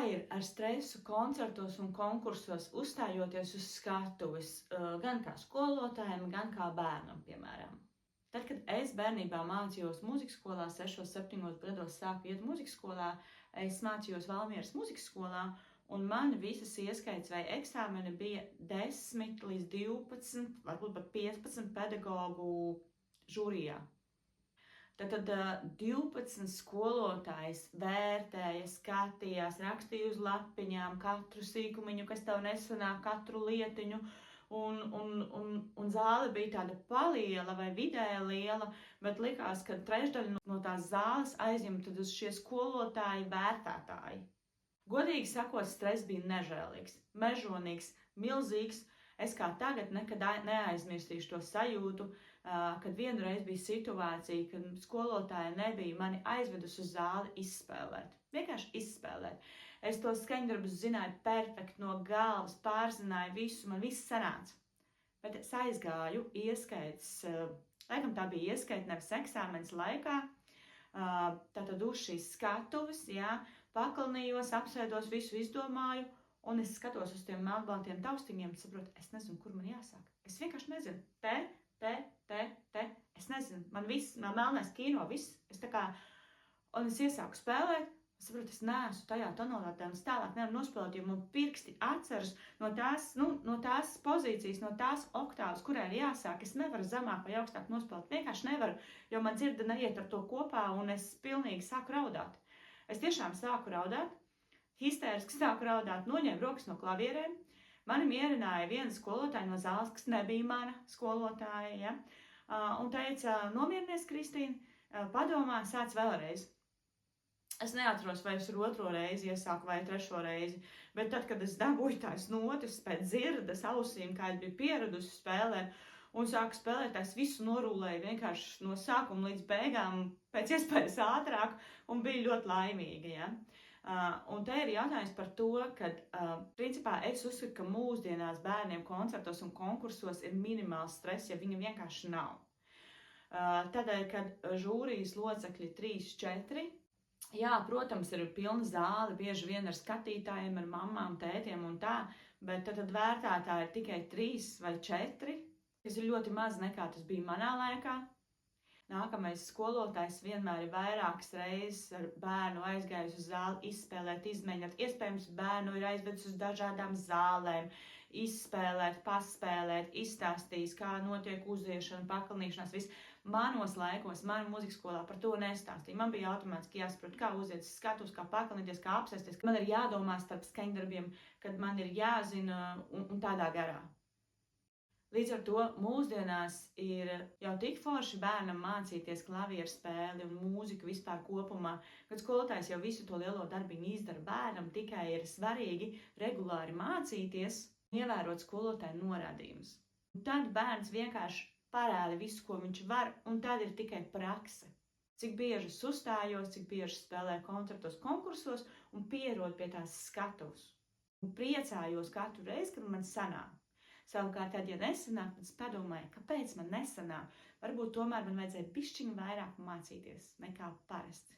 ir ar stresu koncertos un konkursos uzstājoties uz skatuves, gan kā skolotājiem, gan kā bērnam, piemēram? Tad, kad es bērnībā mācījos mūzikas skolā, 6-7 gados sāku iet mūzikas skolā, es mācījos Valmieras mūzikas skolā, un man visas ieskaits vai eksāmeni bija 10 līdz 12, varbūt pat 15 pedagogu žūrijā. Tad 12 skolotājs vērtēja, skatījās, rakstīja uz lapiņām katru sīkumiņu, kas tev nesanāk, katru lietiņu, un zāle bija tāda paliela vai vidēja liela, bet likās, ka trešdaļa no tās zāles aizņem tad uz šie skolotāji vērtētāji. Godīgi sakot, stress bija nežēlīgs, mežonīgs, milzīgs. Es kā tagad nekad neaizmirsīšu to sajūtu, kad vienreiz bija situācija, kad skolotāja nebija mani aizvedusi uz zāli izspēlēt. Vienkārši izspēlēt. Es tos skaņdarbus zināju perfekti no galvas, pārzināju visu, man viss sanāca. Bet es aizgāju ieskaits, laikam tā bija ieskaita nevis eksāmenes laikā, tātad uz šīs skatuves, jā, pakalnījos, apsēdos, visu izdomāju, un es skatos uz tiem melnbaltiem taustiņiem, saprotu, es nezinu, kur man jāsāk. Es vienkārši nezinu. Te. Es nezinu. Man melnais kino, viss. Un es iesāku spēlēt, saprotu, es neesmu tajā tonalitātē, un es tālāk nevaru nospēlēt, jo man pirksti atceras no tās pozīcijas, no tās oktāvas, kurai ir jāsāk. Es nevaru zemāk vai augstāk nospēlēt. Vienkārši nevaru, jo man dzirde neiet ar to kopā, un es pilnīgi sāku raudāt. Es tiešām sāku raudāt. Histēriski sāku raudāt, noņēmu rokas no klavierēm. Mani mierināja viena skolotāja no zāles, kas nebija mana skolotāja, ja? Un teica, nomierinies, Kristīne, padomā, sāc vēlreiz. Es neatceros, vai es ar otro reizi iesāku vai trešo reizi, bet tad, kad es dabūju tās notis pēc dzirdes ausīm, kā es biju pieradusi spēlēt, un sāku spēlēt, es visu norūlēju vienkārši no sākuma līdz beigām, pēc iespējas ātrāk, un biju ļoti laimīga, ja? Un te ir jautājums par to, ka principā es uzskatu, ka mūsdienās bērniem koncertos un konkursos ir minimāls stress, ja viņa vienkārši nav. Tādēļ, kad žūrijas locekļi 3-4, jā, protams, ir pilna zāle, bieži vien ar skatītājiem, ar mammām, tētiem un tā, bet tad vērtētāji ir tikai 3 vai 4, kas ir ļoti maz nekā tas bija manā laikā. Nākamais skolotājs vienmēr ir vairākas reizes ar bērnu aizgājis uz zāli, izspēlēt, izmēģināt. Iespējams, bērnu ir aizvedis uz dažādām zālēm, izspēlēt, paspēlēt, izstāstījis, kā notiek uziešana, pakalnīšanās, viss. Manos laikos, manu mūzikas skolā par to nestāstīja. Man bija automātiski jāsaprot, kā uziet skatus, kā pakalnīties, kā apsēsties. Man ir jādomā starp skaņdarbiem, kad man ir jāzina un tādā garā. Līdz ar to mūsdienās ir jau tik forši bērnam mācīties klavieru spēli un mūziku vispār kopumā, kad skolotājs jau visu to lielo darbiņu izdara. Bērnam tikai ir svarīgi regulāri mācīties un ievērot skolotāju norādījumus. Un tad bērns vienkārši parāda visu, ko viņš var, un tad ir tikai prakse. Cik bieži es uzstājos, cik bieži spēlēju koncertos, konkursos un pierodu pie tās skatuves. Un priecājos katru reizi, kad man sanāk. Savukārt, tad, ja nesanāk, tad es padomāju, kāpēc man nesanāk. Varbūt tomēr man vajadzēja bišķiņu vairāk mācīties nekā parasti.